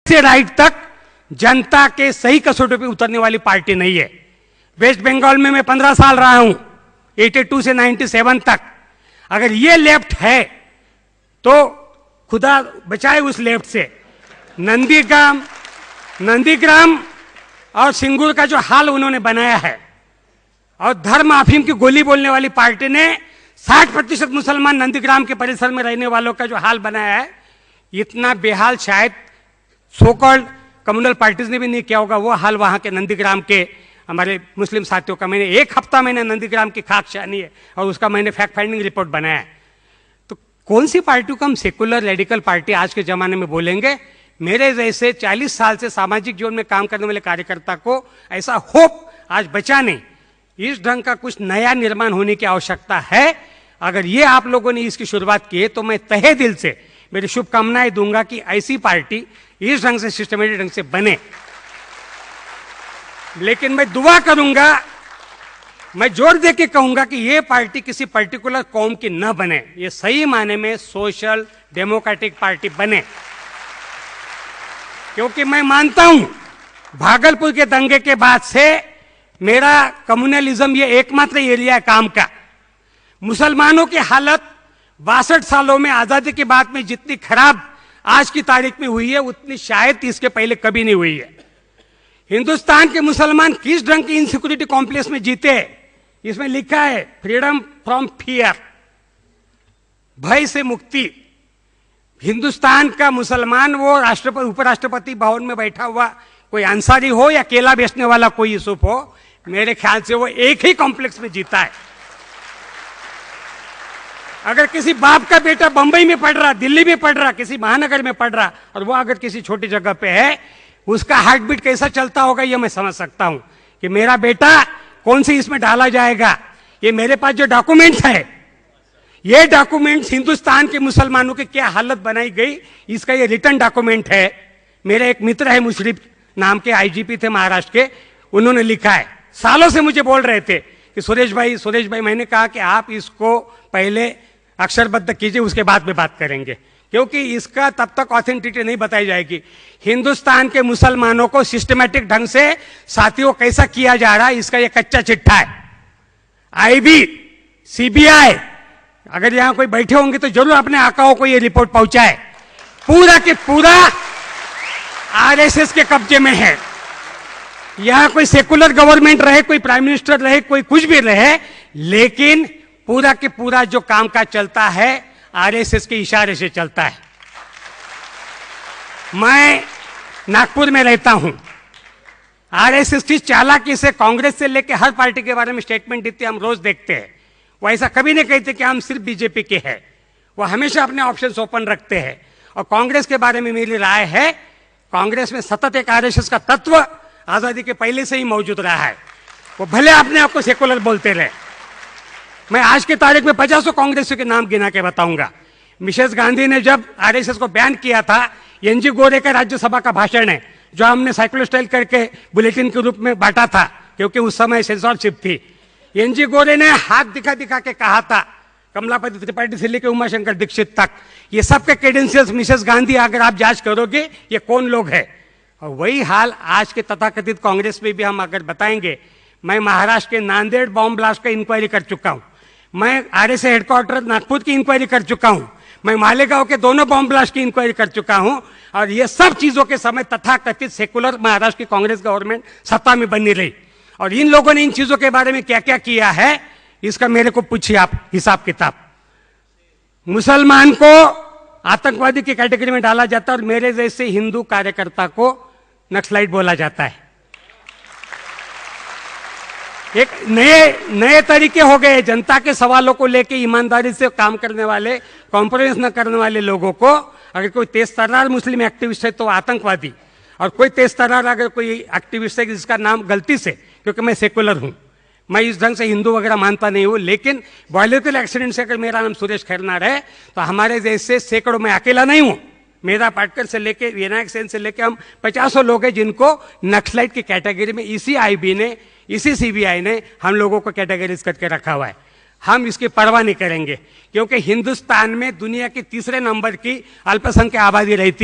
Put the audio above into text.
से राइट तक जनता के सही कसौटी पे उतरने वाली पार्टी नहीं है। वेस्ट बंगाल में मैं 15 साल रहा हूं, 82 से 97 तक। अगर ये लेफ्ट है तो खुदा बचाए उस लेफ्ट से। नंदीग्राम और सिंगूर का जो हाल उन्होंने बनाया है, और धर्म अफीम की गोली बोलने वाली पार्टी ने 60% मुसलमान नंदीग्राम के परिसर में रहने वालों का जो हाल बनाया है, इतना बेहाल शायद सो कॉल्ड कम्युनल पार्टीज ने भी नहीं किया होगा। वो हाल वहां के नंदीग्राम के हमारे मुस्लिम साथियों का, मैंने एक हफ्ता मैंने नंदीग्राम की खाक छानी है और उसका मैंने फैक्ट फाइंडिंग रिपोर्ट बनाया है। तो कौन सी पार्टी को हम सेकुलर रेडिकल पार्टी आज के जमाने में बोलेंगे? मेरे जैसे 40 साल से सामाजिक जीवन में काम करने वाले कार्यकर्ता को ऐसा होप आज बचा नहीं। इस ढंग का कुछ नया निर्माण होने की आवश्यकता है। अगर ये आप लोगों ने इसकी शुरुआत की है तो मैं तहे दिल से मेरी शुभकामनाएं दूंगा कि ऐसी पार्टी इस ढंग से सिस्टमेटिक ढंग से बने। लेकिन मैं दुआ करूंगा, मैं जोर दे के कहूंगा कि यह पार्टी किसी पर्टिकुलर कौम की न बने, ये सही माने में सोशल डेमोक्रेटिक पार्टी बने। क्योंकि मैं मानता हूं भागलपुर के दंगे के बाद से मेरा कम्युनलिज्म ये एकमात्र एरिया है काम का। मुसलमानों की हालत 62 सालों में आजादी के बाद में जितनी खराब आज की तारीख में हुई है, उतनी शायद इसके पहले कभी नहीं हुई है। हिंदुस्तान के मुसलमान किस ढंग की इनसिक्योरिटी कॉम्प्लेक्स में जीते, इसमें लिखा है फ्रीडम फ्रॉम फियर, भय से मुक्ति। हिंदुस्तान का मुसलमान वो राष्ट्रपति उपराष्ट्रपति भवन में बैठा हुआ कोई अंसारी हो या केला बेचने वाला कोई यूसुफ हो, मेरे ख्याल से वो एक ही कॉम्प्लेक्स में जीता है। अगर किसी बाप का बेटा बंबई में पढ़ रहा, दिल्ली में पढ़ रहा, किसी महानगर में पढ़ रहा, और वो अगर किसी छोटी जगह पे है, उसका हार्ट बीट कैसा चलता होगा ये मैं समझ सकता हूं कि मेरा बेटा कौन सी इसमें डाला जाएगा। ये मेरे पास जो डॉक्यूमेंट्स है, ये डॉक्यूमेंट्स हिंदुस्तान के मुसलमानों की क्या हालत बनाई गई, इसका ये रिटर्न डॉक्यूमेंट है। मेरे एक मित्र है, मुशरिफ नाम के आईजीपी थे महाराष्ट्र के, उन्होंने लिखा है। सालों से मुझे बोल रहे थे कि सुरेश भाई, मैंने कहा कि आप इसको पहले अक्षरबद्ध कीजिए, उसके बाद में बात करेंगे, क्योंकि इसका तब तक ऑथेंटिसिटी नहीं बताई जाएगी। हिंदुस्तान के मुसलमानों को सिस्टमैटिक ढंग से साथियों कैसा किया जा रहा है, इसका यह कच्चा चिट्ठा है। आईबी, सीबीआई, अगर यहां कोई बैठे होंगे तो जरूर अपने आकाओं को यह रिपोर्ट पहुंचाए। पूरा के पूरा आरएसएस के कब्जे में है। यहां कोई सेकुलर गवर्नमेंट रहे, कोई प्राइम मिनिस्टर रहे, कोई कुछ भी रहे, लेकिन पूरा के पूरा जो कामकाज चलता है आरएसएस के इशारे से चलता है। मैं नागपुर में रहता हूं। आरएसएस की चालाकी से कांग्रेस से लेकर हर पार्टी के बारे में स्टेटमेंट देते हम रोज देखते हैं। वो ऐसा कभी नहीं कहते कि हम सिर्फ बीजेपी के हैं। वो हमेशा अपने ऑप्शंस ओपन रखते हैं। और कांग्रेस के बारे में मेरी राय है, कांग्रेस में सतत एक आरएसएस का तत्व आजादी के पहले से ही मौजूद रहा है। वो भले अपने आप को सेकुलर बोलते रहे। मैं आज की तारीख में 50 कांग्रेसियों के नाम गिना के बताऊंगा। मिसेस गांधी ने जब आरएसएस को बैन किया था, एनजी गोरे का राज्यसभा का भाषण है जो हमने साइक्लोस्टाइल करके बुलेटिन के रूप में बांटा था, क्योंकि उस समय सेंसरशिप थी। एनजी गोरे ने हाथ दिखा दिखा के कहा था, कमलापति त्रिपाठी से लेकर उमाशंकर दीक्षित तक, ये सबके क्रेडेंशियल्स मिसेस गांधी अगर आप जांच करोगे ये कौन लोग हैं। और वही हाल आज के तथाकथित कांग्रेस में भी हम अगर बताएंगे। मैं महाराष्ट्र के नांदेड़ बॉम्ब ब्लास्ट का इंक्वायरी कर चुका हूं। मैं आरएसएस हेडक्वार्टर नागपुर की इंक्वायरी कर चुका हूं। मैं मालेगांव के दोनों बॉम्ब ब्लास्ट की इंक्वायरी कर चुका हूं। और ये सब चीजों के समय तथाकथित सेकुलर महाराष्ट्र की कांग्रेस गवर्नमेंट सत्ता में बनी रही। और इन लोगों ने इन चीजों के बारे में क्या क्या किया है, इसका मेरे को पूछिए आप हिसाब किताब। मुसलमान को आतंकवादी की कैटेगरी में डाला जाता है और मेरे जैसे हिंदू कार्यकर्ता को नक्सलाइट बोला जाता है। एक नए तरीके हो गए। जनता के सवालों को लेकर ईमानदारी से काम करने वाले, कॉम्प्रोमाइज न करने वाले लोगों को, अगर कोई तेज तर्रार मुस्लिम एक्टिविस्ट है तो आतंकवादी, और कोई तेज तर्रार अगर कोई एक्टिविस्ट है जिसका नाम गलती से, क्योंकि मैं सेकुलर हूं, मैं इस ढंग से हिंदू वगैरह मानता नहीं हूं, लेकिन बायोलॉजिकल एक्सीडेंट से अगर मेरा नाम सुरेश खैरनार है तो हमारे जैसे सैकड़ों, मैं अकेला नहीं हूं, मेरा पाटकर से लेके विनायक सेन से लेके हम 50 लोग हैं जिनको नक्सलाइट की कैटेगरी में इसी आईबी ने, इसी सीबीआई ने हम लोगों को कैटेगरीज करके रखा हुआ है। हम इसकी परवाह नहीं करेंगे, क्योंकि हिंदुस्तान में दुनिया की तीसरे नंबर की अल्पसंख्यक आबादी रहती